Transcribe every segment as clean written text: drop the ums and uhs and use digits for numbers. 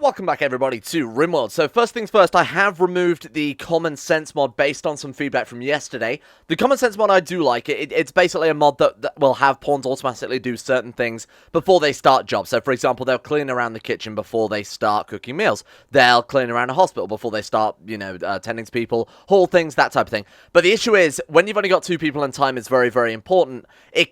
Welcome back everybody to Rimworld. So first things first, I have removed the common sense mod based on some feedback from yesterday. The common sense mod, I do like it. It's basically a mod that will have pawns automatically do certain things before they start jobs. So for example, they'll clean around the kitchen before they start cooking meals. They'll clean around a hospital before they start, tending to people, haul things, that type of thing. But the issue is, when you've only got 2 people and time is very, very important,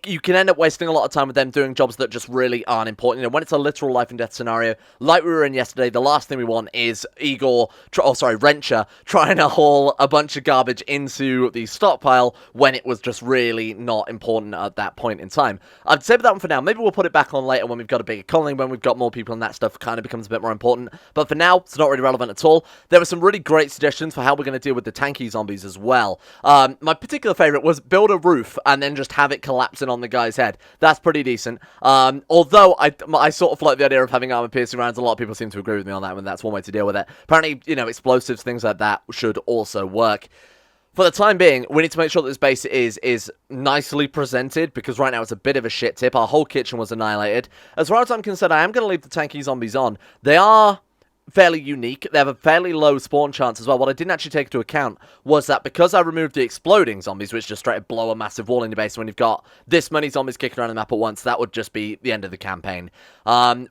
you can end up wasting a lot of time with them doing jobs that just really aren't important. When it's a literal life and death scenario, like we were in yesterday, the last thing we want is Wrencher trying to haul a bunch of garbage into the stockpile when it was just really not important at that point in time. I'd save that one for now. Maybe we'll put it back on later when we've got a bigger colony, when we've got more people and that stuff kind of becomes a bit more important. But for now, it's not really relevant at all. There were some really great suggestions for how we're going to deal with the tanky zombies as well. My particular favourite was build a roof and then just have it collapsing on the guy's head. That's pretty decent. Although I sort of like the idea of having armor-piercing rounds. A lot of people seem to agree with me on that one. That's one way to deal with it. Apparently, explosives, things like that should also work. For the time being, we need to make sure that this base is nicely presented, because right now it's a bit of a shit tip. Our whole kitchen was annihilated. As far as I'm concerned, I am going to leave the tanky zombies on. They are fairly unique. They have a fairly low spawn chance as well. What I didn't actually take into account was that because I removed the exploding zombies, which just straight up blow a massive wall in your base, when you've got this many zombies kicking around the map at once, that would just be the end of the campaign.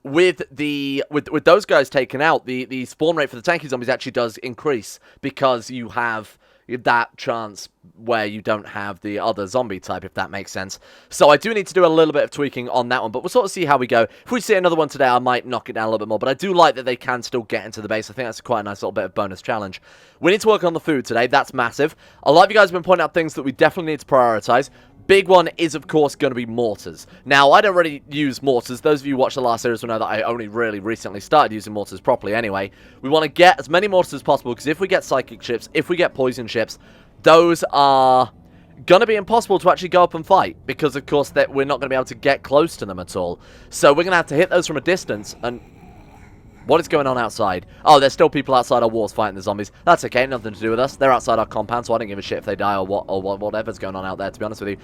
With those guys taken out, the spawn rate for the tanky zombies actually does increase, because you have that chance where you don't have the other zombie type, if that makes sense. So I do need to do a little bit of tweaking on that one, but we'll sort of see how we go. If we see another one today, I might knock it down a little bit more, but I do like that they can still get into the base. I think that's quite a nice little bit of bonus challenge. We need to work on the food today. That's massive. A lot of you guys have been pointing out things that we definitely need to prioritize. Big one is, of course, going to be mortars. Now, I don't really use mortars. Those of you who watched the last series will know that I only really recently started using mortars properly anyway. We want to get as many mortars as possible, because if we get psychic ships, if we get poison ships, those are going to be impossible to actually go up and fight, because, of course, that we're not going to be able to get close to them at all. So we're going to have to hit those from a distance, and what is going on outside? Oh, there's still people outside our walls fighting the zombies. That's okay, nothing to do with us. They're outside our compound, so I don't give a shit if they die or whatever's going on out there, to be honest with you.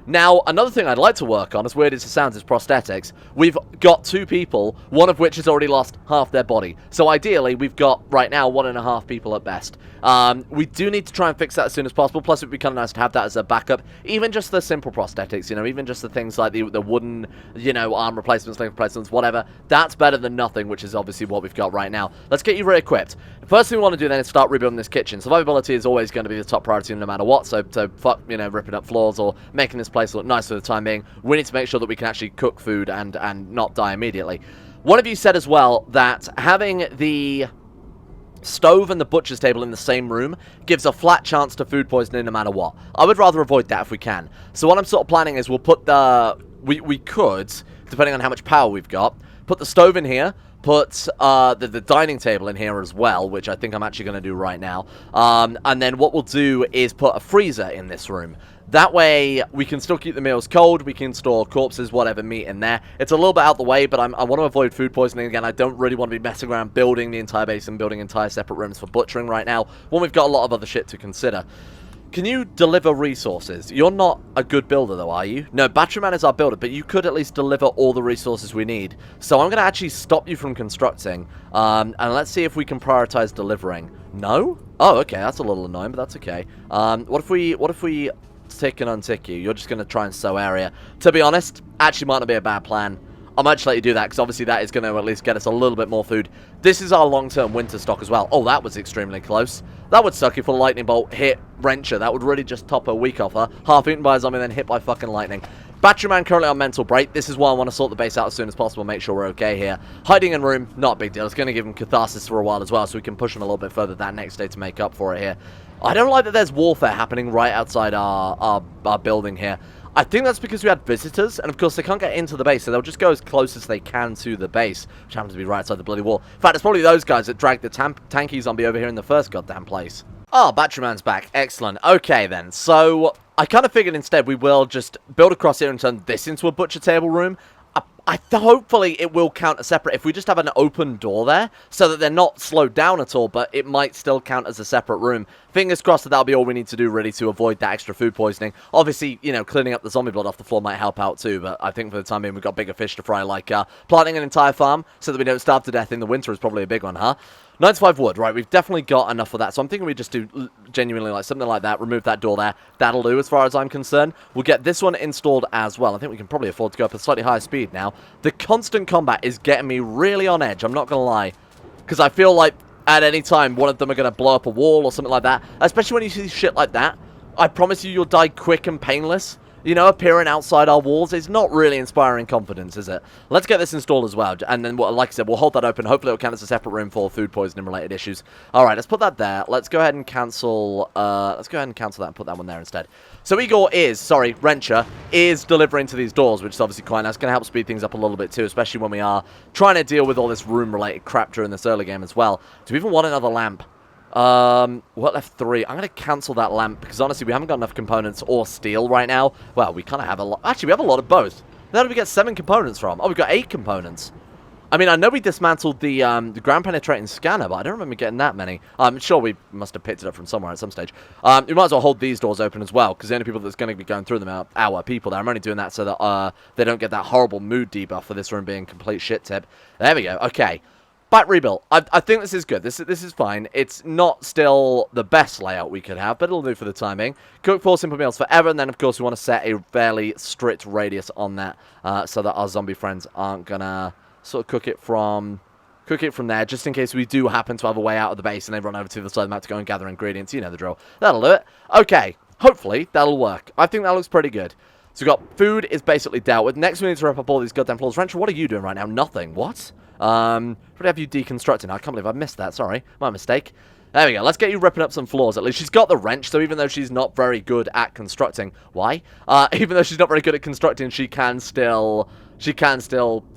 Now, another thing I'd like to work on, as weird as it sounds, is prosthetics. We've got 2 people, one of which has already lost half their body. So ideally, we've got, right now, 1.5 people at best. We do need to try and fix that as soon as possible, plus it would be kind of nice to have that as a backup. Even just the simple prosthetics, even just the things like the wooden, arm replacements, leg replacements, whatever. That's better than nothing, which is obviously what we've got right now. Let's get you re-equipped. The first thing we want to do then is start rebuilding this kitchen. Survivability is always going to be the top priority no matter what, so fuck, ripping up floors or making this place look nice for the time being. We need to make sure that we can actually cook food and not die immediately. One of you said as well that having the stove and the butcher's table in the same room gives a flat chance to food poisoning no matter what. I would rather avoid that if we can. So what I'm sort of planning is we'll put we could, depending on how much power we've got, put the stove in here, put the dining table in here as well, which I think I'm actually going to do right now. And then what we'll do is put a freezer in this room. That way, we can still keep the meals cold, we can store corpses, whatever, meat in there. It's a little bit out the way, but I want to avoid food poisoning again. I don't really want to be messing around building the entire base and building entire separate rooms for butchering right now, when we've got a lot of other shit to consider. Can you deliver resources? You're not a good builder, though, are you? No, Batteryman is our builder, but you could at least deliver all the resources we need. So I'm going to actually stop you from constructing, and let's see if we can prioritize delivering. No? Oh, okay, that's a little annoying, but that's okay. What if we tick and untick you? You're just going to try and sow area. To be honest, actually might not be a bad plan. I might just let you do that, because obviously that is going to at least get us a little bit more food. This is our long-term winter stock as well. Oh, that was extremely close. That would suck if a lightning bolt hit Wrencher. That would really just top a week off her. Half eaten by a zombie, then hit by fucking lightning. Batteryman currently on mental break. This is why I want to sort the base out as soon as possible, make sure we're okay here. Hiding in room, not a big deal. It's going to give him catharsis for a while as well, so we can push him a little bit further that next day to make up for it here. I don't like that there's warfare happening right outside our building here. I think that's because we had visitors, and of course they can't get into the base, so they'll just go as close as they can to the base, which happens to be right outside the bloody wall. In fact, it's probably those guys that dragged the tanky zombie over here in the first goddamn place. Oh, Batteryman's back. Excellent. Okay, then. So, I kind of figured instead we will just build across here and turn this into a butcher table room. Hopefully it will count as separate if we just have an open door there, so that they're not slowed down at all, but it might still count as a separate room. Fingers crossed that that'll be all we need to do, really, to avoid that extra food poisoning. Obviously, you know, cleaning up the zombie blood off the floor might help out too, but I think for the time being we've got bigger fish to fry, like planting an entire farm so that we don't starve to death in the winter is probably a big one, huh? 95 wood, right, we've definitely got enough of that, so I'm thinking we just do genuinely like something like that, remove that door there, that'll do as far as I'm concerned. We'll get this one installed as well. I think we can probably afford to go up a slightly higher speed now. The constant combat is getting me really on edge, I'm not gonna lie, because I feel like at any time one of them are gonna blow up a wall or something like that, especially when you see shit like that. I promise you, you'll die quick and painless. You know, appearing outside our walls is not really inspiring confidence, is it? Let's get this installed as well, and then, like I said, we'll hold that open. Hopefully it'll count as a separate room for food poisoning related issues. Alright, let's put that there. Let's go ahead and cancel, that and put that one there instead. So Wrencher, is delivering to these doors, which is obviously quite nice. Going to help speed things up a little bit too, especially when we are trying to deal with all this room-related crap during this early game as well. Do we even want another lamp? What left 3? I'm going to cancel that lamp because honestly we haven't got enough components or steel right now. Well, we kind of have a lot. Actually, we have a lot of both. Where did we get 7 components from? Oh, we've got 8 components. I mean, I know we dismantled the ground penetrating scanner, but I don't remember getting that many. I'm sure we must have picked it up from somewhere at some stage. We might as well hold these doors open as well, because the only people that's going to be going through them are our people there. I'm only doing that so that they don't get that horrible mood debuff for this room being complete shit tip. There we go. Okay. Back rebuild. I think this is good. This is fine. It's not still the best layout we could have, but it'll do for the time being. Cook 4 simple meals forever, and then, of course, we want to set a fairly strict radius on that so that our zombie friends aren't going to sort of cook it from there, just in case we do happen to have a way out of the base and they run over to the side of the map to go and gather ingredients. You know the drill. That'll do it. Okay. Hopefully, that'll work. I think that looks pretty good. So we've got food is basically dealt with. Next, we need to wrap up all these goddamn floors. Wrencher, what are you doing right now? Nothing. What? Probably have you deconstructing. I can't believe I missed that. Sorry. My mistake. There we go. Let's get you ripping up some floors. At least she's got the wrench, so even though she's not very good at constructing... Why? Even though she's not very good at constructing, she can still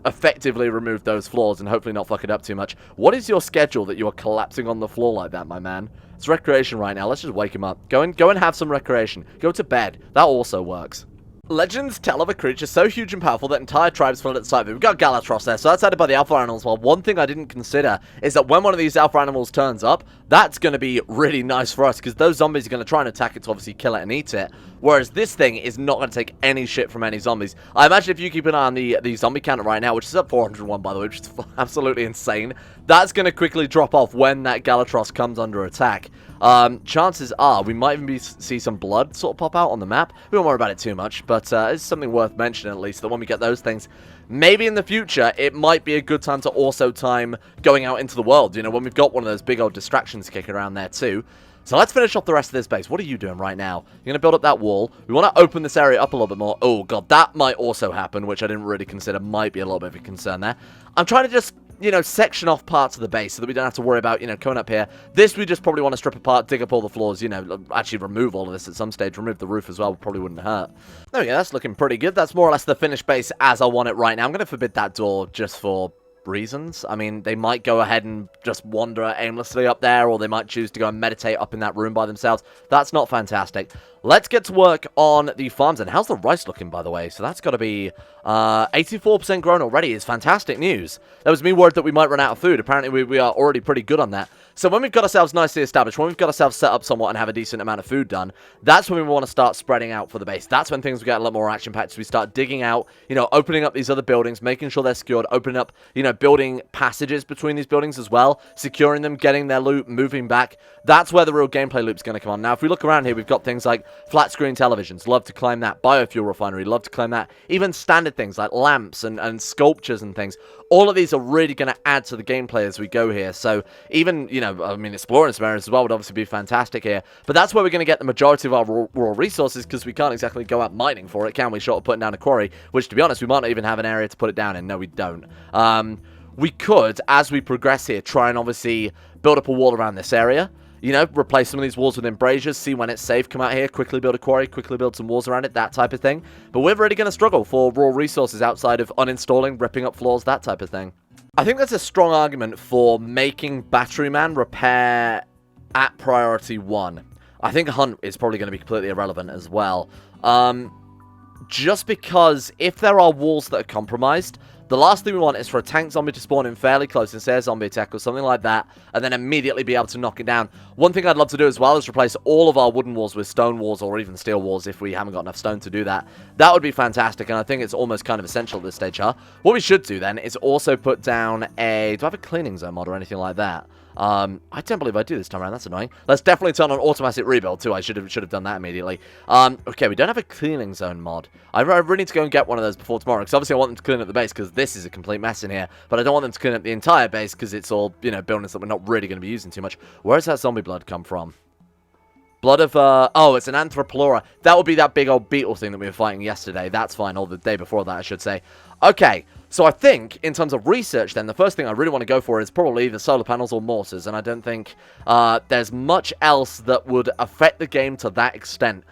effectively remove those floors and hopefully not fuck it up too much. What is your schedule that you are collapsing on the floor like that, my man? It's recreation right now. Let's just wake him up. Go and have some recreation. Go to bed. That also works. Legends tell of a creature so huge and powerful that entire tribes fled at the sight of it. We've got Galactic there, so that's added by the alpha animals. Well, one thing I didn't consider is that when one of these alpha animals turns up, that's going to be really nice for us, because those zombies are going to try and attack it to obviously kill it and eat it, whereas this thing is not going to take any shit from any zombies. I imagine if you keep an eye on the zombie counter right now, which is at 401 by the way, which is absolutely insane, that's going to quickly drop off when that Galactic comes under attack. Chances are we might even see some blood sort of pop out on the map. We won't worry about it too much, but it's something worth mentioning at least, that when we get those things, maybe in the future, it might be a good time to also time going out into the world, you know, when we've got one of those big old distractions kicking around there too. So let's finish off the rest of this base. What are you doing right now? You're going to build up that wall. We want to open this area up a little bit more. Oh, God, that might also happen, which I didn't really consider might be a little bit of a concern there. I'm trying to just, you know, section off parts of the base so that we don't have to worry about, you know, coming up here. This we just probably want to strip apart, dig up all the floors, you know, actually remove all of this at some stage. Remove the roof as well, probably wouldn't hurt. There we go, that's looking pretty good. That's more or less the finished base as I want it right now. I'm going to forbid that door just for reasons. I mean, they might go ahead and just wander aimlessly up there, or they might choose to go and meditate up in that room by themselves. That's not fantastic. Let's get to work on the farms. And how's the rice looking, by the way? So that's got to be 84% grown already. Is fantastic news. That was me worried that we might run out of food. Apparently, we are already pretty good on that. So when we've got ourselves nicely established, when we've got ourselves set up somewhat and have a decent amount of food done, that's when we want to start spreading out for the base. That's when things will get a lot more action-packed. So we start digging out, you know, opening up these other buildings, making sure they're secured, opening up, you know, building passages between these buildings as well, securing them, getting their loot, moving back. That's where the real gameplay loop's going to come on. Now, if we look around here, we've got things like flat screen televisions. Love to claim that. Biofuel refinery. Love to claim that. Even standard things like lamps and sculptures and things. All of these are really going to add to the gameplay as we go here. So even, you know, I mean, exploring some areas as well would obviously be fantastic here. But that's where we're going to get the majority of our raw resources, because we can't exactly go out mining for it, can we? Short of putting down a quarry, which, to be honest, we might not even have an area to put it down in. No, we don't. We could, as we progress here, try and obviously build up a wall around this area. You know, replace some of these walls with embrasures, see when it's safe, come out here, quickly build a quarry, quickly build some walls around it, that type of thing. But we're really going to struggle for raw resources outside of uninstalling, ripping up floors, that type of thing. I think that's a strong argument for making Batteryman repair at priority 1. I think Hunt is probably going to be completely irrelevant as well. Just because if there are walls that are compromised, The last thing we want is for a tank zombie to spawn in fairly close and say a zombie attack or something like that, and then immediately be able to knock it down. One thing I'd love to do as well is replace all of our wooden walls with stone walls or even steel walls if we haven't got enough stone to do that. That would be fantastic, and I think it's almost kind of essential at this stage, huh? What we should do then is also put down a... Do I have a cleaning zone mod or anything like that? I don't believe I do this time around. That's annoying. Let's definitely turn on automatic rebuild too. I should have done that immediately. Okay, we don't have a cleaning zone mod. I really need to go and get one of those before tomorrow, because obviously I want them to clean up the base, because this is a complete mess in here. But I don't want them to clean up the entire base, because it's all, you know, buildings that we're not really going to be using too much. Where does that zombie blood come from? Blood of, oh, it's an Anthropolora. That would be that big old beetle thing that we were fighting yesterday. That's fine, or the day before that, I should say. Okay, so I think, in terms of research then, the first thing I really want to go for is probably the solar panels or mortars, and I don't think there's much else that would affect the game to that extent.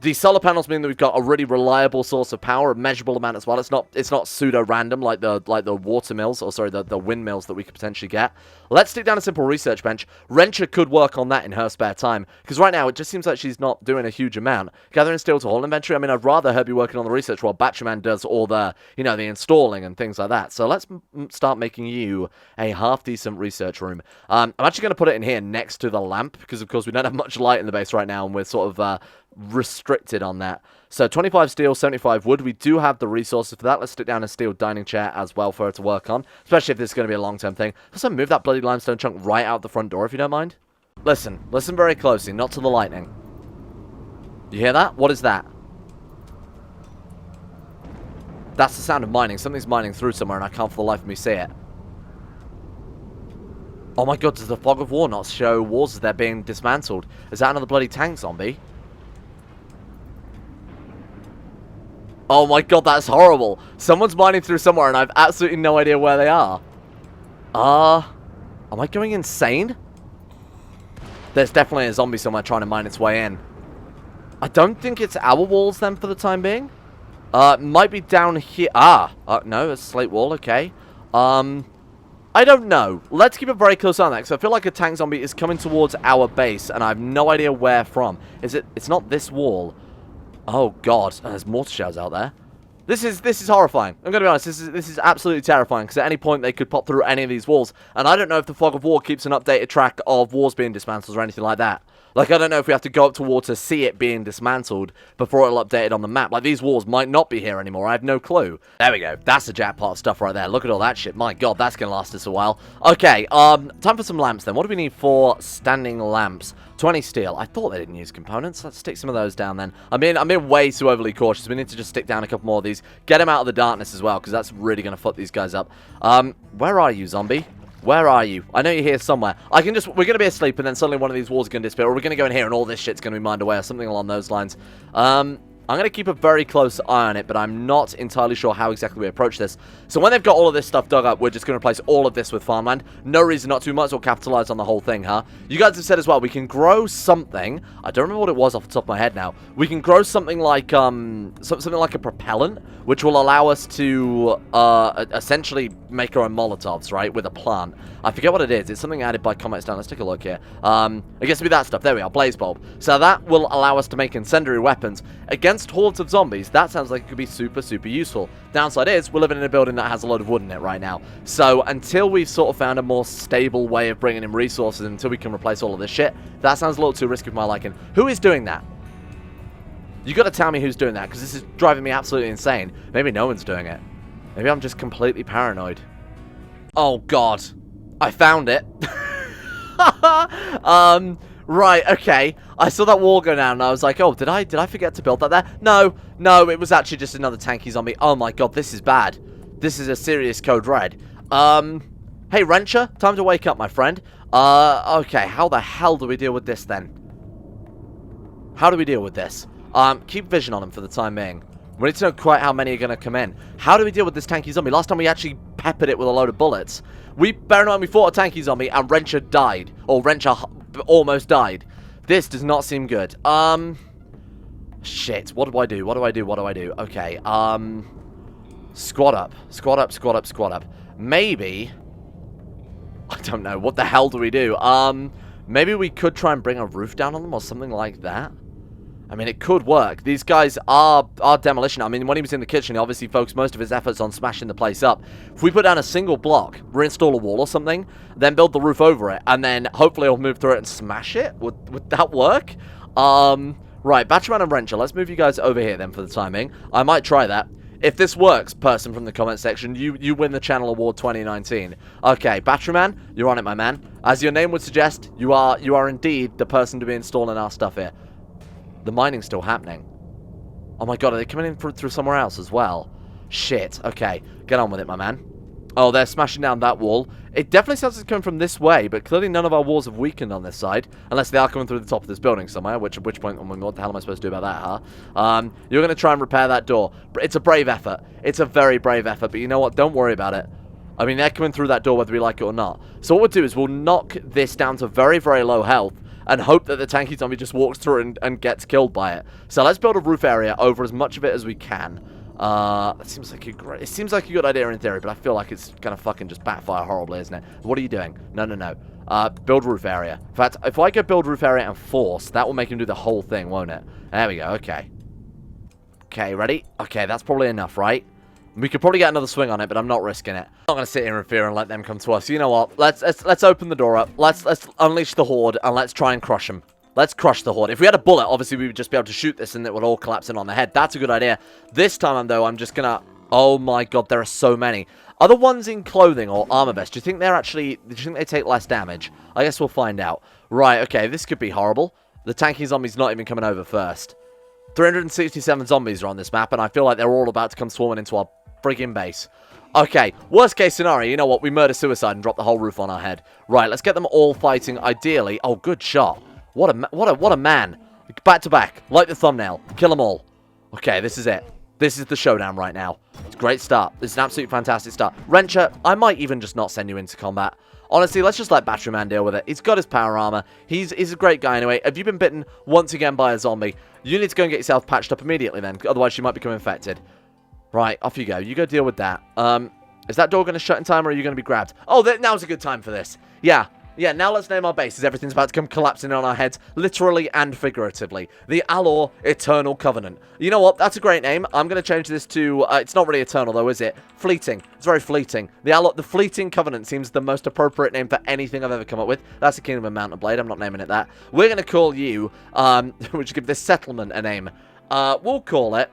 The solar panels mean that we've got a really reliable source of power, a measurable amount as well. It's not pseudo-random like the water mills, or sorry, the windmills that we could potentially get. Let's stick down a simple research bench. Wrencher could work on that in her spare time, because right now it just seems like she's not doing a huge amount. Gathering steel to haul inventory. I mean, I'd rather her be working on the research while Batchman does all the, you know, the installing and things like that. So let's start making you a half-decent research room. I'm actually going to put it in here next to the lamp, because of course we don't have much light in the base right now, and we're sort of restricted on that. So 25 steel, 75 wood. We do have the resources for that. Let's stick down a steel dining chair as well for her to work on, especially if this is going to be a long-term thing. Also, move that bloody limestone chunk right out the front door if you don't mind. Listen very closely, not to the lightning. You hear that? What is that? That's the sound of mining. Something's mining through somewhere and I can't for the life of me see it. Oh my god, does the fog of war not show walls as they're being dismantled? Is that another bloody tank zombie? Oh my god, that's horrible. Someone's mining through somewhere and I've absolutely no idea where they are. Am I going insane? There's definitely a zombie somewhere trying to mine its way in. I don't think it's our walls then for the time being. Might be down here. No, it's a slate wall, okay. I don't know. Let's keep a very close eye on that, because I feel like a tank zombie is coming towards our base, and I have no idea where from. It's not this wall. Oh god, there's mortar shells out there. This is horrifying. I'm gonna be honest, this is absolutely terrifying, because at any point they could pop through any of these walls, and I don't know if the fog of war keeps an updated track of walls being dismantled or anything like that. Like, I don't know if we have to go up to war to see it being dismantled before it'll update it on the map. Like, these walls might not be here anymore. I have no clue. There we go. That's the jackpot stuff right there. Look at all that shit. My god, that's going to last us a while. Okay, time for some lamps then. What do we need for standing lamps? 20 steel. I thought they didn't use components. Let's stick some of those down then. I'm being way too overly cautious. We need to just stick down a couple more of these. Get them out of the darkness as well, because that's really going to fuck these guys up. Where are you, zombie? Where are you? I know you're here somewhere. We're going to be asleep and then suddenly one of these walls is going to disappear. Or we're going to go in here and all this shit's going to be mined away or something along those lines. I'm going to keep a very close eye on it, but I'm not entirely sure how exactly we approach this. So when they've got all of this stuff dug up, we're just going to replace all of this with farmland. No reason not to. Might as well capitalize on the whole thing, huh? You guys have said as well, we can grow something. I don't remember what it was off the top of my head now. We can grow something like, something like a propellant, which will allow us to, essentially make our own Molotovs, right, with a plant. I forget what it is. It's something added by comments down. Let's take a look here. It gets to be that stuff. There we are, blaze bulb. So that will allow us to make incendiary weapons. Against hordes of zombies, that sounds like it could be super, super useful. Downside is, we're living in a building that has a load of wood in it right now. So until we've sort of found a more stable way of bringing in resources, until we can replace all of this shit, that sounds a little too risky for my liking. Who is doing that? You got to tell me who's doing that, because this is driving me absolutely insane. Maybe no one's doing it. Maybe I'm just completely paranoid. Oh god, I found it. Right, okay. I saw that wall go down and I was like, oh, did I forget to build that there? No, it was actually just another tanky zombie. Oh my god, this is bad. This is a serious code red. Hey, Wrencher, time to wake up, my friend. Okay, how the hell do we deal with this then? How do we deal with this? Keep vision on him for the time being. We need to know quite how many are going to come in. How do we deal with this tanky zombie? Last time we actually peppered it with a load of bullets. Bear in mind, we fought a tanky zombie and Wrencher died. Or Wrencher almost died. This does not seem good. Shit. What do I do? Okay, squat up. Maybe, I don't know. What the hell do we do? Maybe we could try and bring a roof down on them or something like that. I mean, it could work. These guys are demolition. I mean, when he was in the kitchen, he obviously focused most of his efforts on smashing the place up. If we put down a single block, reinstall a wall or something, then build the roof over it, and then hopefully he'll move through it and smash it, would that work? Right, Batchman and Wrencher, let's move you guys over here then for the timing. I might try that. If this works, person from the comment section, you win the Channel Award 2019. Okay, Batchman, you're on it, my man. As your name would suggest, you are indeed the person to be installing our stuff here. The mining's still happening. Oh my god, are they coming in through somewhere else as well? Shit. Okay, get on with it, my man. Oh, they're smashing down that wall. It definitely sounds like it's coming from this way, but clearly none of our walls have weakened on this side. Unless they are coming through the top of this building somewhere, at which point, oh my god, what the hell am I supposed to do about that, huh? You're going to try and repair that door. It's a brave effort. It's a very brave effort, but you know what? Don't worry about it. I mean, they're coming through that door whether we like it or not. So what we'll do is we'll knock this down to very, very low health, and hope that the tanky zombie just walks through and gets killed by it. So let's build a roof area over as much of it as we can. It seems like a good idea in theory, but I feel like it's gonna fucking just backfire horribly, isn't it? What are you doing? No, no, no. Build roof area. In fact, if I go build roof area and force, that will make him do the whole thing, won't it? There we go, okay. Okay, ready? Okay, that's probably enough, right? We could probably get another swing on it, but I'm not risking it. I'm not going to sit here in fear and let them come to us. You know what? Let's open the door up. Let's unleash the Horde, and let's try and crush them. Let's crush the Horde. If we had a bullet, obviously we would just be able to shoot this, and it would all collapse in on the head. That's a good idea. This time, though, I'm just going to... Oh, my God, there are so many. Are the ones in clothing or armor vest, do you think they're actually... Do you think they take less damage? I guess we'll find out. Right, okay, this could be horrible. The tanky zombie's not even coming over first. 367 zombies are on this map, and I feel like they're all about to come swarming into our friggin' base. Okay, worst case scenario, you know what? We murder-suicide and drop the whole roof on our head. Right, let's get them all fighting, ideally. Oh, good shot. What a man. Back to back, like the thumbnail. Kill them all. Okay, this is it. This is the showdown right now. It's a great start. This is an absolutely fantastic start. Wrencher, I might even just not send you into combat. Honestly, let's just let Battery Man deal with it. He's got his power armor. He's a great guy anyway. Have you been bitten once again by a zombie? You need to go and get yourself patched up immediately then. Otherwise, you might become infected. Right, off you go. You go deal with that. Is that door going to shut in time, or are you going to be grabbed? Oh, now's a good time for this. Yeah, now let's name our bases. Everything's about to come collapsing on our heads, literally and figuratively. The Alor Eternal Covenant. You know what? That's a great name. I'm going to change this to... it's not really eternal, though, is it? Fleeting. It's very fleeting. The Fleeting Covenant seems the most appropriate name for anything I've ever come up with. That's the Kingdom of Mountain Blade. I'm not naming it that. We're going to call you... we'll just give this settlement a name. We'll call it...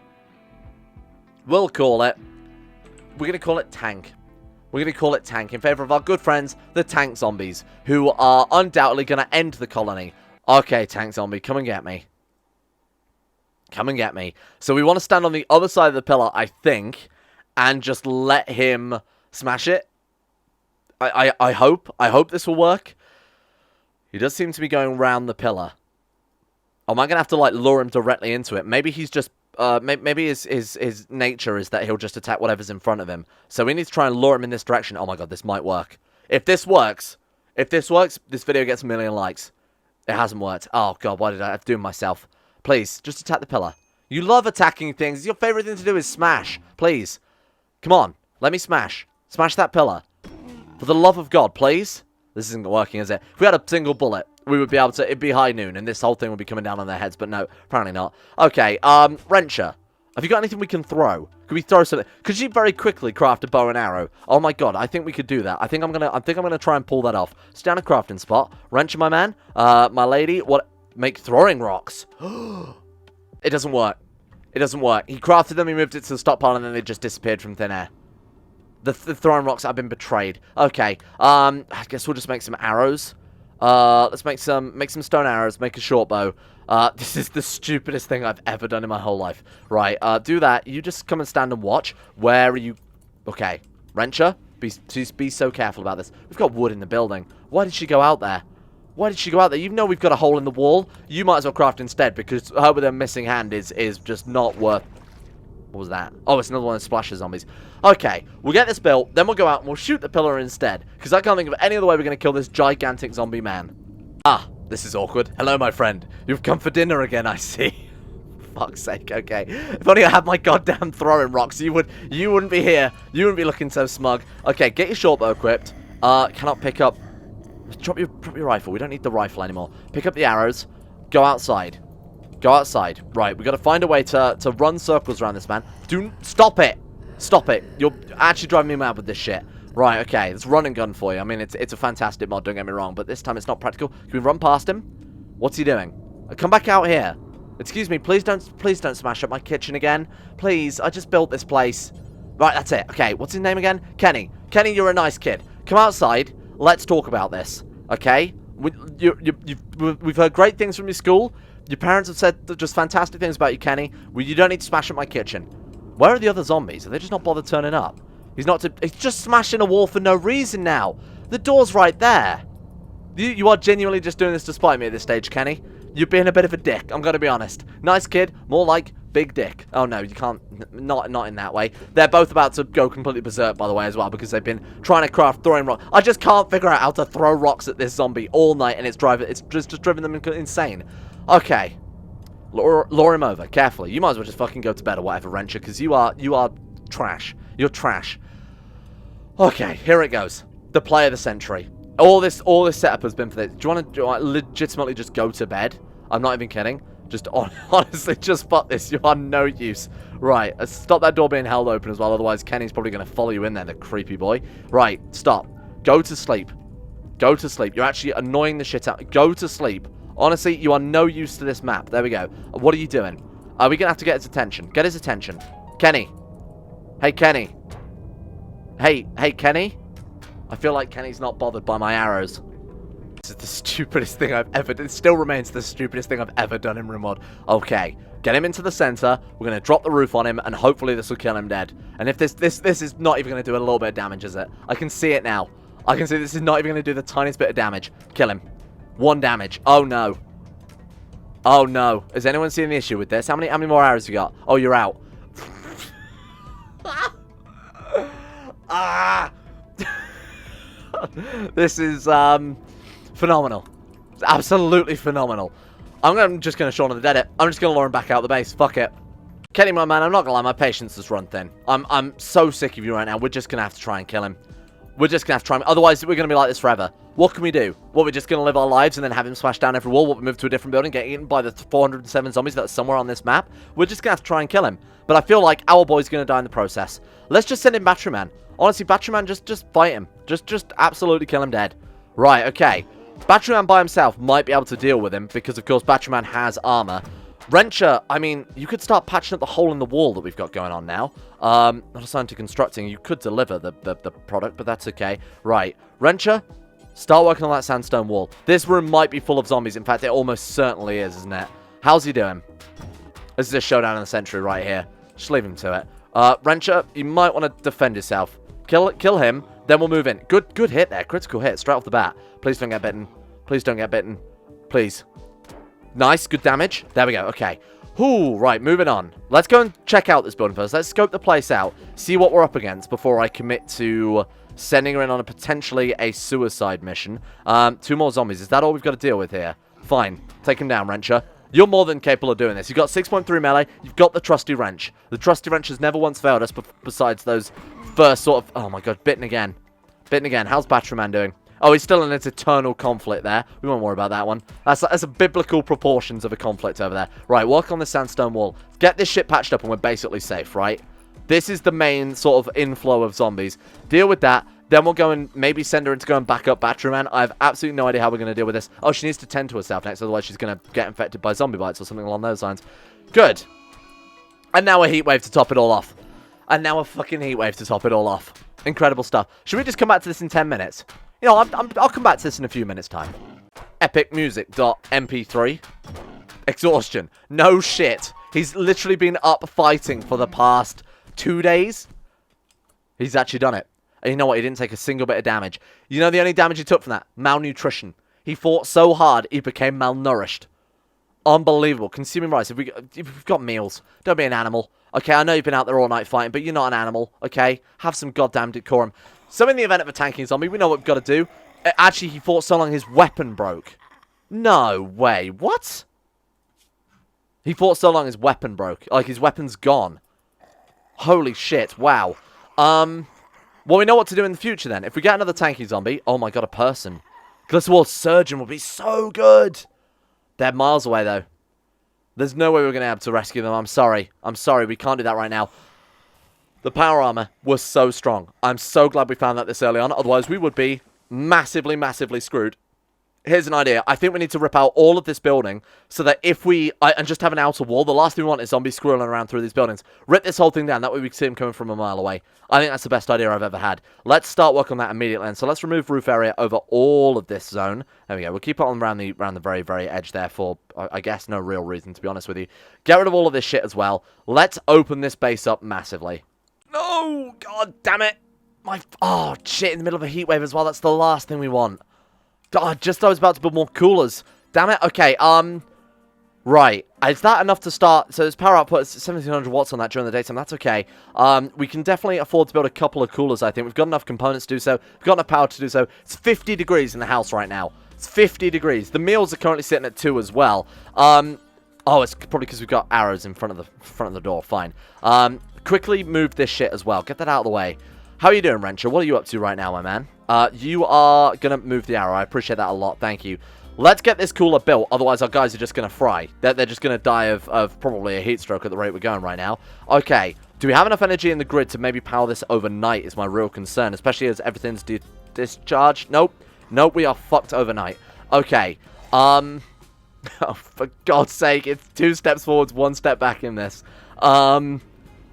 We're going to call it Tank. We're going to call it Tank in favor of our good friends, the Tank Zombies, who are undoubtedly going to end the colony. Okay, Tank Zombie, come and get me. Come and get me. So we want to stand on the other side of the pillar, I think, and just let him smash it. I hope this will work. He does seem to be going round the pillar. Am I going to have to, like, lure him directly into it? Maybe he's just... maybe his nature is that he'll just attack whatever's in front of him. So we need to try and lure him in this direction. Oh my god, this might work. If this works, this video gets 1 million likes. It hasn't worked. Oh god, why did I have to do it myself? Please, just attack the pillar. You love attacking things. Your favorite thing to do is smash. Please. Come on, let me smash. Smash that pillar. For the love of God, please. This isn't working, is it? If we had a single bullet, we would be able to... It'd be high noon, and this whole thing would be coming down on their heads, but no, apparently not. Okay, Wrencher. Have you got anything we can throw? Could we throw something? Could you very quickly craft a bow and arrow? Oh my god, I think we could do that. I think I'm gonna try and pull that off. Stand a crafting spot. Wrencher, my man. My lady. What? Make throwing rocks. It doesn't work. It doesn't work. He crafted them, he moved it to the stockpile, and then they just disappeared from thin air. The throwing rocks have been betrayed. Okay, I guess we'll just make some arrows. Let's make some stone arrows, make a short bow. This is the stupidest thing I've ever done in my whole life. Right, do that. You just come and stand and watch. Where are you? Okay, Wrencher, please be so careful about this. We've got wood in the building. Why did she go out there? Why did she go out there? You know we've got a hole in the wall. You might as well craft instead, because her with a missing hand is just not worth... What was that? Oh, it's another one of the splasher zombies. Okay, we'll get this built, then we'll go out and we'll shoot the pillar instead. Because I can't think of any other way we're going to kill this gigantic zombie man. Ah, this is awkward. Hello, my friend. You've come for dinner again, I see. Fuck's sake, okay. If only I had my goddamn throwing rocks, you wouldn't be here. You wouldn't be looking so smug. Okay, get your short bow equipped. Cannot pick up... Drop your rifle. We don't need the rifle anymore. Pick up the arrows. Go outside. Go outside. Right, we got to find a way to run circles around this man. Stop it. Stop it. You're actually driving me mad with this shit. Right, okay. It's run and gun for you. I mean, it's a fantastic mod, don't get me wrong, but this time it's not practical. Can we run past him? What's he doing? Come back out here. Excuse me, please don't smash up my kitchen again. Please, I just built this place. Right, that's it. Okay, what's his name again? Kenny. Kenny, you're a nice kid. Come outside. Let's talk about this. Okay? We've heard great things from your school. Your parents have said just fantastic things about you, Kenny. You don't need to smash up my kitchen. Where are the other zombies? Are they just not bothered turning up? He's just smashing a wall for no reason now. The door's right there. You are genuinely just doing this to spite me at this stage, Kenny. You're being a bit of a dick, I'm going to be honest. Nice kid, more like big dick. Oh no, you can't, not in that way. They're both about to go completely berserk, by the way, as well, because they've been trying to craft throwing rocks. I just can't figure out how to throw rocks at this zombie all night, and it's just driven them insane. Okay. Lure him over, carefully. You might as well just fucking go to bed or whatever, Wrencher, because you are trash. You're trash. Okay, here it goes. The play of the century. All this setup has been for this. Do you want to legitimately just go to bed? I'm not even kidding. Just honestly, just fuck this. You are no use. Right, stop that door being held open as well. Otherwise, Kenny's probably going to follow you in there, the creepy boy. Right, stop. Go to sleep. Go to sleep. You're actually annoying the shit out. Go to sleep. Honestly, you are no use to this map. There we go. What are you doing? Are we going to have to get his attention? Get his attention. Kenny. Hey, Kenny. Hey, Kenny. I feel like Kenny's not bothered by my arrows. This is the stupidest thing I've ever done. It still remains the stupidest thing I've ever done in Rimworld. Okay, get him into the center. We're going to drop the roof on him, and hopefully this will kill him dead. And if this is not even going to do a little bit of damage, is it? I can see it now. I can see this is not even going to do the tiniest bit of damage. Kill him. 1 damage. Oh, no. Oh, no. Is anyone seeing the issue with this? How many more arrows you got? Oh, you're out. Ah! This is phenomenal. It's absolutely phenomenal. I'm just going to Shaun of the Dead it. I'm just going to lure him back out the base. Fuck it. Kenny, my man, I'm not going to lie. My patience has run thin. I'm so sick of you right now. We're just going to have to try and kill him. We're just going to have to try him. Otherwise, we're going to be like this forever. What can we do? What, we're just going to live our lives and then have him smash down every wall? What, we move to a different building, get eaten by the 407 zombies that are somewhere on this map? We're just going to have to try and kill him. But I feel like our boy's going to die in the process. Let's just send in Battery Man. Honestly, Battery Man, just fight him. Just absolutely kill him dead. Right, okay. Battery Man by himself might be able to deal with him because, of course, Battery Man has armor. Wrencher, I mean, you could start patching up the hole in the wall that we've got going on now. Not assigned to constructing. You could deliver the product, but that's okay. Right. Wrencher, start working on that sandstone wall. This room might be full of zombies. In fact, it almost certainly is, isn't it? How's he doing? This is a showdown in the century right here. Just leave him to it. Wrencher, you might want to defend yourself. Kill him, then we'll move in. Good hit there. Critical hit straight off the bat. Please don't get bitten. Please don't get bitten. Please. Nice, good damage. There we go, okay. Ooh, right, moving on. Let's go and check out this building first. Let's scope the place out, see what we're up against before I commit to sending her in on potentially a suicide mission. 2 more zombies. Is that all we've got to deal with here? Fine. Take him down, Wrencher. You're more than capable of doing this. You've got 6.3 melee. You've got the trusty wrench. The trusty wrench has never once failed us besides those first sort of... Oh, my God. Bitten again. Bitten again. How's Battery Man doing? Oh, he's still in its eternal conflict there. We won't worry about that one. That's a biblical proportions of a conflict over there. Right, work on the sandstone wall. Get this shit patched up and we're basically safe, right? This is the main sort of inflow of zombies. Deal with that. Then we'll go and maybe send her in to go and back up Battery Man. I have absolutely no idea how we're going to deal with this. Oh, she needs to tend to herself next, otherwise she's going to get infected by zombie bites or something along those lines. Good. And now a heat wave to top it all off. And now a fucking heat wave to top it all off. Incredible stuff. Should we just come back to this in 10 minutes? You know, I'll come back to this in a few minutes' time. Epicmusic.mp3. Exhaustion. No shit. He's literally been up fighting for the past 2 days. He's actually done it. And you know what? He didn't take a single bit of damage. You know the only damage he took from that? Malnutrition. He fought so hard, he became malnourished. Unbelievable. Consuming rice. If we've got meals, don't be an animal. Okay, I know you've been out there all night fighting, but you're not an animal. Okay? Have some goddamn decorum. So in the event of a tanking zombie, we know what we've got to do. Actually, he fought so long his weapon broke. No way. What? He fought so long his weapon broke. Like, his weapon's gone. Holy shit. Wow. Well, we know what to do in the future then. If we get another tanky zombie... Oh my God, a person. Glycerol Surgeon would be so good. They're miles away, though. There's no way we're going to be able to rescue them. I'm sorry. I'm sorry. We can't do that right now. The power armor was so strong. I'm so glad we found that this early on. Otherwise, we would be massively, massively screwed. Here's an idea. I think we need to rip out all of this building so that if we... and just have an outer wall. The last thing we want is zombies squirreling around through these buildings. Rip this whole thing down. That way we can see them coming from a mile away. I think that's the best idea I've ever had. Let's start work on that immediately. And so let's remove roof area over all of this zone. There we go. We'll keep it on around the very, very edge there for, I guess, no real reason, to be honest with you. Get rid of all of this shit as well. Let's open this base up massively. No! God damn it! Oh, shit, in the middle of a heat wave as well. That's the last thing we want. God, just I was about to build more coolers. Damn it. Okay, right. Is that enough to start? So this power output is 1700 watts on that during the daytime. That's okay. We can definitely afford to build a couple of coolers, I think. We've got enough components to do so. We've got enough power to do so. It's 50 degrees in the house right now. It's 50 degrees. The meals are currently sitting at 2 as well. Oh, it's probably because we've got arrows in front of the door. Fine. Quickly move this shit as well. Get that out of the way. How are you doing, Wrencher? What are you up to right now, my man? You are going to move the arrow. I appreciate that a lot. Thank you. Let's get this cooler built. Otherwise, our guys are just going to fry. They're just going to die of probably a heat stroke at the rate we're going right now. Okay. Do we have enough energy in the grid to maybe power this overnight is my real concern. Especially as everything's discharged. Nope. Nope, we are fucked overnight. Okay. Oh, for God's sake. It's 2 steps forwards, 1 step back in this.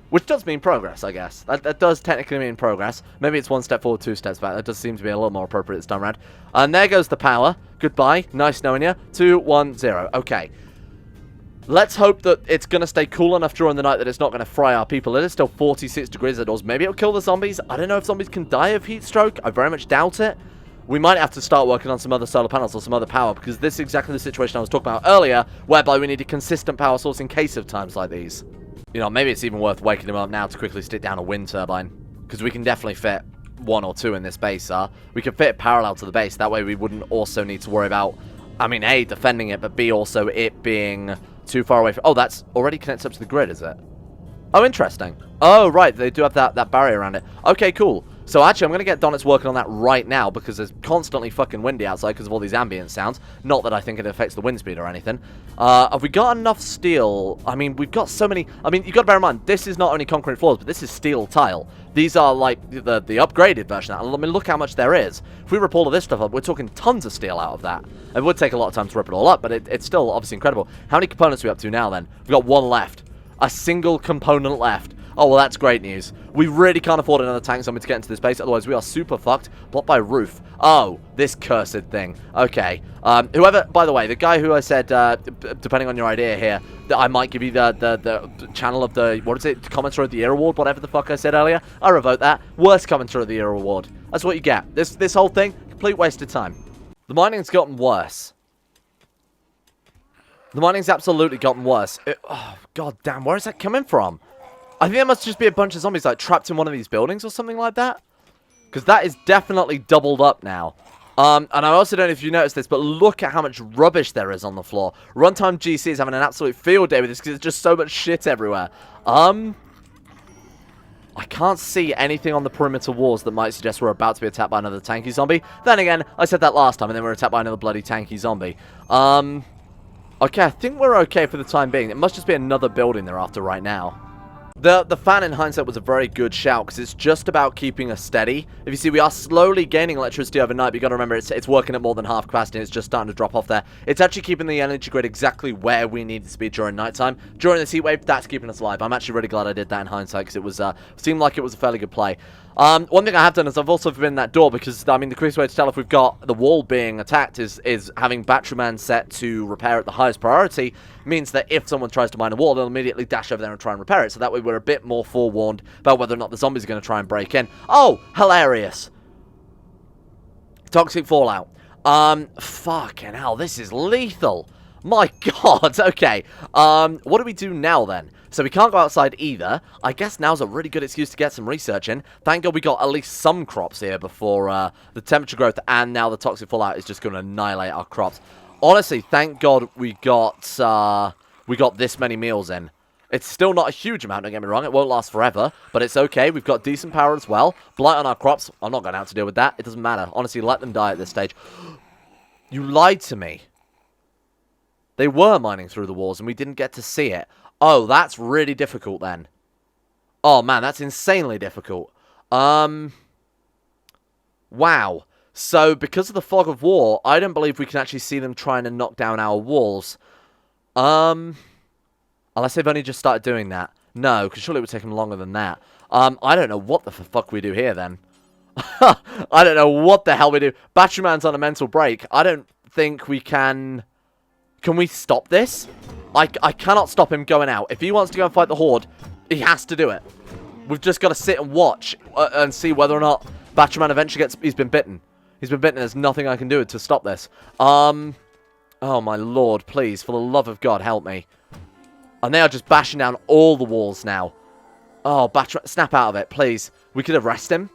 Which does mean progress, I guess. That does technically mean progress. Maybe it's 1 step forward, 2 steps back. That does seem to be a little more appropriate this time around. And there goes the power. Goodbye. Nice knowing you. 2, 1, 0. Okay. Let's hope that it's going to stay cool enough during the night that it's not going to fry our people. It is still 46 degrees outdoors. Maybe it'll kill the zombies. I don't know if zombies can die of heat stroke. I very much doubt it. We might have to start working on some other solar panels or some other power, because this is exactly the situation I was talking about earlier, whereby we need a consistent power source in case of times like these. You know, maybe it's even worth waking them up now to quickly stick down a wind turbine, because we can definitely fit 1 or 2 in this base. We can fit it parallel to the base. That way we wouldn't also need to worry about, I mean, A, defending it, but B, also it being too far away from... Oh, that's already connects up to the grid, is it? Oh, interesting. Oh, right, they do have that barrier around it. Okay, cool. So actually, I'm going to get Donitz working on that right now, because it's constantly fucking windy outside because of all these ambient sounds. Not that I think it affects the wind speed or anything. Have we got enough steel? I mean, we've got so many... I mean, you've got to bear in mind, this is not only concrete floors, but this is steel tile. These are, like, the upgraded version of that. I mean, look how much there is. If we rip all of this stuff up, we're talking tons of steel out of that. It would take a lot of time to rip it all up, but it's still obviously incredible. How many components are we up to now, then? We've got 1 left. A single component left. Oh, well, that's great news. We really can't afford another tank zombie to get into this base, otherwise we are super fucked. Blocked by roof. Oh, this cursed thing. Okay. Whoever, by the way, the guy who I said, depending on your idea here, that I might give you the channel of the, what is it, Commenter of the Year award, whatever the fuck I said earlier. I revote that. Worst Commenter of the Year award. That's what you get. This whole thing, complete waste of time. The mining's gotten worse. The mining's absolutely gotten worse. Oh, god damn, where is that coming from? I think there must just be a bunch of zombies, like, trapped in one of these buildings or something like that. Because that is definitely doubled up now. And I also don't know if you noticed this, but look at how much rubbish there is on the floor. Runtime GC is having an absolute field day with this, because there's just so much shit everywhere. I can't see anything on the perimeter walls that might suggest we're about to be attacked by another tanky zombie. Then again, I said that last time, and then we were attacked by another bloody tanky zombie. Okay, I think we're okay for the time being. It must just be another building they're after right now. The fan, in hindsight, was a very good shout, because it's just about keeping us steady. If you see, we are slowly gaining electricity overnight, but you got to remember, it's working at more than half capacity, and it's just starting to drop off there. It's actually keeping the energy grid exactly where we need it to be during nighttime. During this heat wave, that's keeping us alive. I'm actually really glad I did that in hindsight, because it was seemed like it was a fairly good play. One thing I have done is I've also forbidden that door, because, I mean, the quickest way to tell if we've got the wall being attacked is having Batteryman set to repair at the highest priority, means that if someone tries to mine a wall, they'll immediately dash over there and try and repair it, so that way we're a bit more forewarned about whether or not the zombies are going to try and break in. Oh, hilarious. Toxic fallout. Fucking hell, this is lethal. My god, okay. What do we do now, then? So we can't go outside either. I guess now's a really good excuse to get some research in. Thank god we got at least some crops here before the temperature growth, and now the toxic fallout is just going to annihilate our crops. Honestly, thank god we got this many meals in. It's still not a huge amount, don't get me wrong. It won't last forever, but it's okay. We've got decent power as well. Blight on our crops. I'm not going out to deal with that. It doesn't matter. Honestly, let them die at this stage. You lied to me. They were mining through the walls and we didn't get to see it. Oh, that's really difficult then. Oh, man, that's insanely difficult. Wow. So, because of the fog of war, I don't believe we can actually see them trying to knock down our walls. Unless they've only just started doing that. No, because surely it would take them longer than that. I don't know what the fuck we do here, then. I don't know what the hell we do. Batteryman's on a mental break. I don't think we can... Can we stop this? I cannot stop him going out. If he wants to go and fight the Horde, he has to do it. We've just got to sit and watch and see whether or not Batman eventually gets... He's been bitten. He's been bitten. There's nothing I can do to stop this. Oh, my lord. Please, for the love of God, help me. And they are just bashing down all the walls now. Oh, Batman, snap out of it, please. We could arrest him.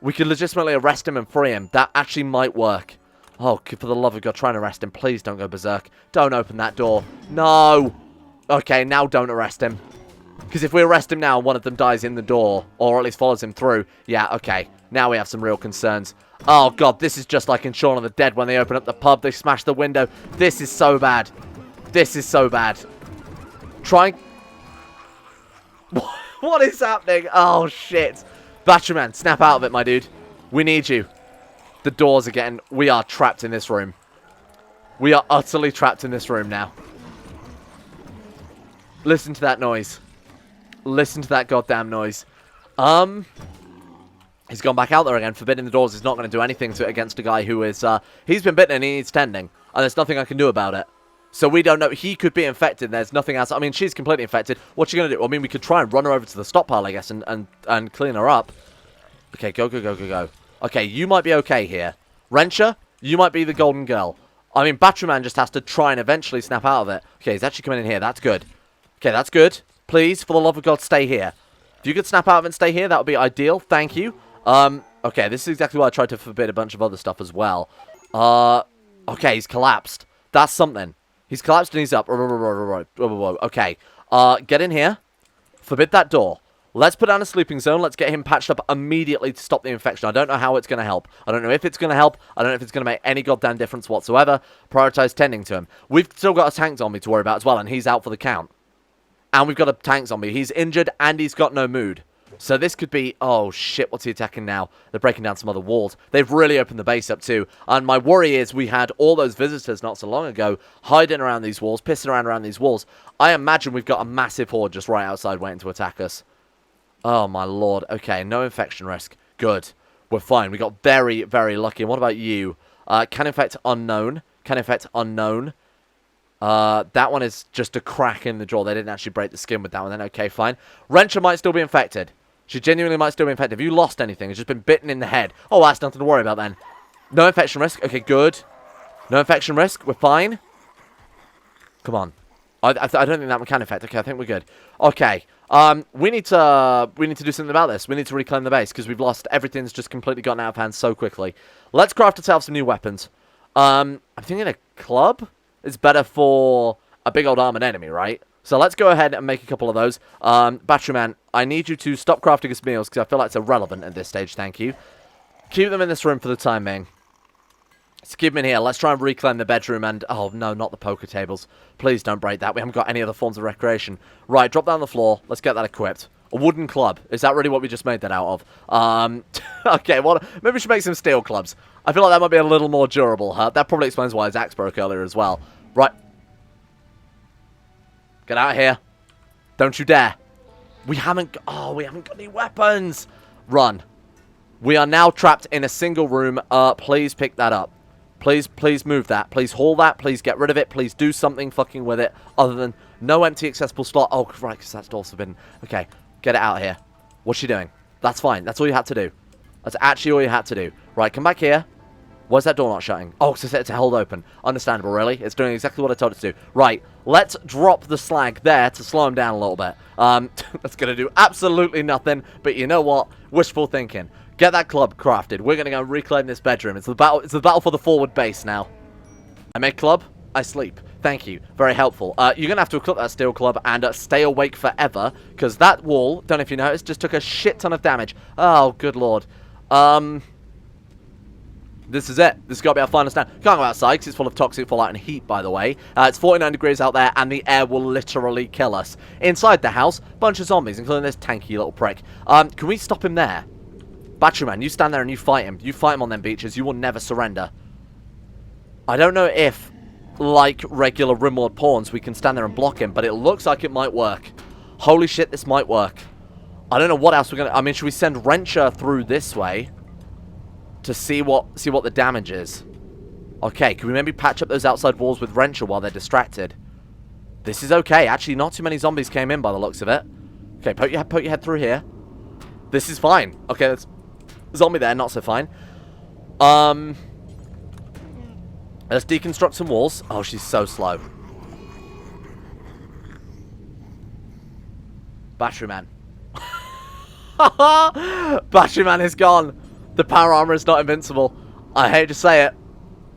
We could legitimately arrest him and free him. That actually might work. Oh, for the love of God, try and arrest him. Please don't go berserk. Don't open that door. No. Okay, now don't arrest him. Because if we arrest him now, one of them dies in the door. Or at least follows him through. Yeah, okay. Now we have some real concerns. Oh, God, this is just like in Shaun of the Dead when they open up the pub. They smash the window. This is so bad. This is so bad. Try... What is happening? Oh, shit. Batteryman, snap out of it, my dude. We need you. The doors are getting... We are trapped in this room. We are utterly trapped in this room now. Listen to that noise. Listen to that goddamn noise. He's gone back out there again. Forbidding the doors is not going to do anything to it against a guy who is... he's been bitten and he needs tending. And there's nothing I can do about it. So we don't know. He could be infected. There's nothing else. I mean, she's completely infected. What's she going to do? I mean, we could try and run her over to the stockpile, I guess, and clean her up. Okay, go, go, go, go, go. Okay, you might be okay here. Wrencher, you might be the golden girl. I mean, Batteryman just has to try and eventually snap out of it. Okay, he's actually coming in here. That's good. Okay, that's good. Please, for the love of God, stay here. If you could snap out of it and stay here, that would be ideal. Thank you. Okay, this is exactly why I tried to forbid a bunch of other stuff as well. Okay, he's collapsed. That's something. He's collapsed and he's up. Okay. Get in here. Forbid that door. Let's put down a sleeping zone. Let's get him patched up immediately to stop the infection. I don't know how it's going to help. I don't know if it's going to help. I don't know if it's going to make any goddamn difference whatsoever. Prioritize tending to him. We've still got a tank zombie to worry about as well, and he's out for the count. And we've got a tank zombie. He's injured and he's got no mood. So this could be... Oh, shit. What's he attacking now? They're breaking down some other walls. They've really opened the base up, too. And my worry is we had all those visitors not so long ago hiding around these walls, pissing around these walls. I imagine we've got a massive horde just right outside waiting to attack us. Oh, my lord. Okay, no infection risk. Good. We're fine. We got very, very lucky. And what about you? Can infect unknown. Can infect unknown. That one is just a crack in the jaw. They didn't actually break the skin with that one then. Okay, fine. Wrencher might still be infected. She genuinely might still be infected. Have you lost anything? It's just been bitten in the head. Oh, that's nothing to worry about then. No infection risk. Okay, good. No infection risk. We're fine. Come on. I don't think that one can infect. Okay, I think we're good. Okay. We need to do something about this. We need to reclaim the base because we've lost... Everything's just completely gotten out of hand so quickly. Let's craft ourselves some new weapons. I'm thinking a club is better for a big old armored enemy, right? So let's go ahead and make a couple of those. Batteryman, I need you to stop crafting us meals because I feel like it's irrelevant at this stage, thank you. Keep them in this room for the time being. Let's keep them in here. Let's try and reclaim the bedroom and... Oh, no, not the poker tables. Please don't break that. We haven't got any other forms of recreation. Right, drop down the floor. Let's get that equipped. A wooden club. Is that really what we just made that out of? Okay, well, maybe we should make some steel clubs. I feel like that might be a little more durable, huh? That probably explains why his axe broke earlier as well. Right. Get out of here. Don't you dare. We haven't got any weapons. Run. We are now trapped in a single room. Please pick that up. Please move that. Please haul that. Please get rid of it. Please do something fucking with it other than no empty accessible slot. Oh, right, because that's door's forbidden. Okay, get it out of here. What's she doing? That's fine. That's all you had to do. That's actually all you had to do. Right, come back here. Why is that door not shutting? Oh, because it's held open. Understandable, really. It's doing exactly what I told it to do. Right, let's drop the slag there to slow him down a little bit. That's going to do absolutely nothing, but you know what? Wishful thinking. Get that club crafted. We're going to go reclaim this bedroom. It's the battle for the forward base now. I make club, I sleep. Thank you. Very helpful. You're going to have to equip that steel club and stay awake forever, because that wall, don't know if you noticed, just took a shit ton of damage. Oh, good lord. This is it. This has got to be our final stand. Can't go outside because it's full of toxic fallout and heat, by the way. It's 49 degrees out there, and the air will literally kill us. Inside the house, bunch of zombies, including this tanky little prick. Can we stop him there? Batteryman, you stand there and you fight him. You fight him on them beaches. You will never surrender. I don't know if, like regular Rimworld pawns, we can stand there and block him, but it looks like it might work. Holy shit, this might work. I don't know what else we're going to... I mean, should we send Wrencher through this way to see what the damage is? Okay, can we maybe patch up those outside walls with Wrencher while they're distracted? This is okay. Actually, not too many zombies came in by the looks of it. Okay, poke your head through here. This is fine. Okay, there's a zombie there, not so fine. Let's deconstruct some walls. Oh, she's so slow. Batteryman. Batteryman is gone. The power armor is not invincible. I hate to say it.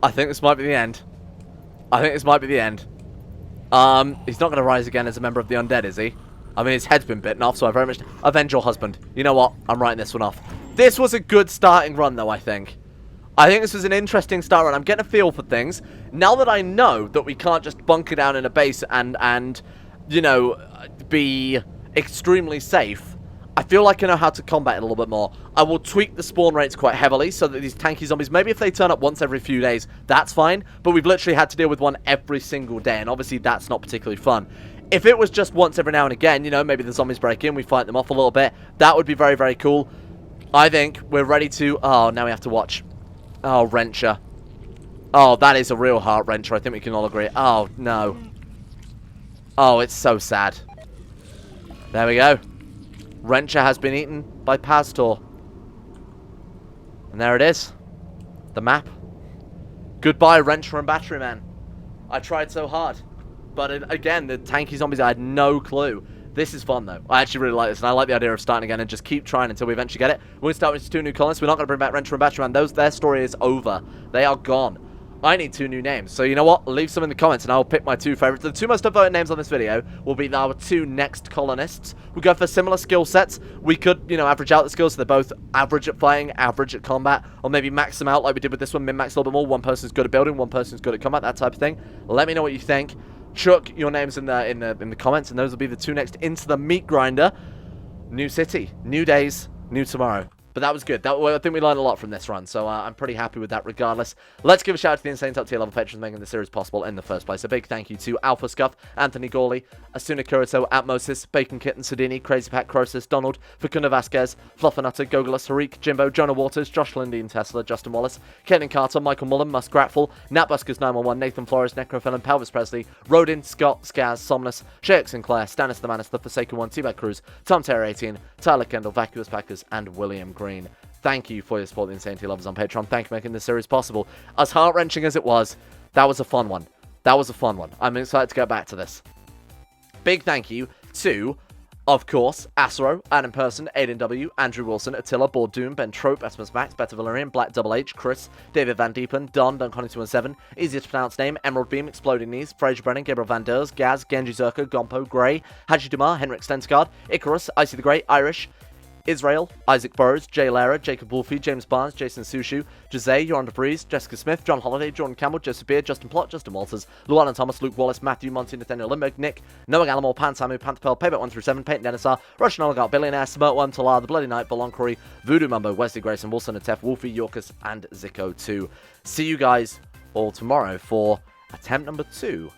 I think this might be the end. I think this might be the end. He's not going to rise again as a member of the Undead, is he? I mean, his head's been bitten off, so I very much... Avenge your husband. You know what? I'm writing this one off. This was a good starting run, though, I think. I think this was an interesting start run. I'm getting a feel for things. Now that I know that we can't just bunker down in a base and you know, be extremely safe, I feel like I know how to combat it a little bit more. I will tweak the spawn rates quite heavily so that these tanky zombies, maybe if they turn up once every few days, that's fine. But we've literally had to deal with one every single day, and obviously that's not particularly fun. If it was just once every now and again, you know, maybe the zombies break in, we fight them off a little bit, that would be very, very cool. I think we're ready to... Oh, now we have to watch. Oh, Wrencher. Oh, that is a real heart-wrencher. I think we can all agree. Oh, no. Oh, it's so sad. There we go. Wrencher has been eaten by Pastor. And there it is. The map. Goodbye, Wrencher and Batteryman. I tried so hard. But again, the tanky zombies, I had no clue. This is fun, though. I actually really like this, and I like the idea of starting again and just keep trying until we eventually get it. We're going to start with 2 new colonists. We're not going to bring back Wrencher and Batteryman. Their story is over. They are gone. I need 2 new names. So you know what? Leave some in the comments and I'll pick my 2 favorites. The 2 most upvoted names on this video will be our 2 next colonists. We go for similar skill sets. We could, you know, average out the skills so they're both average at fighting, average at combat, or maybe max them out like we did with this one, min-max a little bit more. One person's good at building, one person's good at combat, that type of thing. Let me know what you think. Chuck your names in the comments, and those will be the 2 next into the meat grinder. New city, new days, new tomorrow. But that was good. I think we learned a lot from this run, so I'm pretty happy with that regardless. Let's give a shout out to the insane top tier level patrons making this series possible in the first place. A big thank you to Alpha Scuff, Anthony Gawley, Asuna Kurito, Atmosis, Bacon Kitten, Sudini, Crazy Pat, Crosis, Donald, Facunda Vasquez, Fluffernutter, Gogolus, Harik, Jimbo, Jonah Waters, Josh Lindean Tesla, Justin Wallace, Caitlin Carter, Michael Mullen, Muskratful, Natbuskers911, Nathan Flores, Necrophilin, Pelvis Presley, Rodin, Scott, Skaz, Somnus, Shake Sinclair, Stannis the Manus, The Forsaken One, T-Bag Cruz, Tom Terror 18, Tyler Kendall, Vacuous Packers, and William Green. Thank you for your support, the Insane Tier Lovers on Patreon. Thank you for making this series possible. As heart-wrenching as it was, that was a fun one. That was a fun one. I'm excited to get back to this. Big thank you to, of course, Asro, Adam Person, Aiden W, Andrew Wilson, Attila, Board Doom, Ben Trope, Estimus Max, Better Valerian, Black Double H, Chris, David Van Diepen, Don, Dunconnie217, Easier to Pronounce Name, Emerald Beam, Exploding Knees, Fraser Brennan, Gabriel Van Ders, Gaz, Genji Zerka, Gompo, Grey, Haji Dumar, Henrik Stensgaard, Icarus, Icy the Great, Irish, Israel, Isaac Burrows, Jay Lara, Jacob Wolfie, James Barnes, Jason Sushu, Jose, Yolanda Breeze, Jessica Smith, John Holiday, Jordan Campbell, Joseph Beard, Justin Plott, Justin Walters, Llewellyn Thomas, Luke Wallace, Matthew Monty, Nathaniel Limburg, Nick, Noah Gallimore, Pan Samu, Panther Pearl, Payback 1-7, Peyton Denisar, Russian Oligarch, Billionaire, Smirtworm, Talar, The Bloody Knight, Belon Curry, Voodoo Mumbo, Wesley Grayson, Wilson, Atef, Wolfie, Yorkus, and Zico 2. See you guys all tomorrow for attempt number 2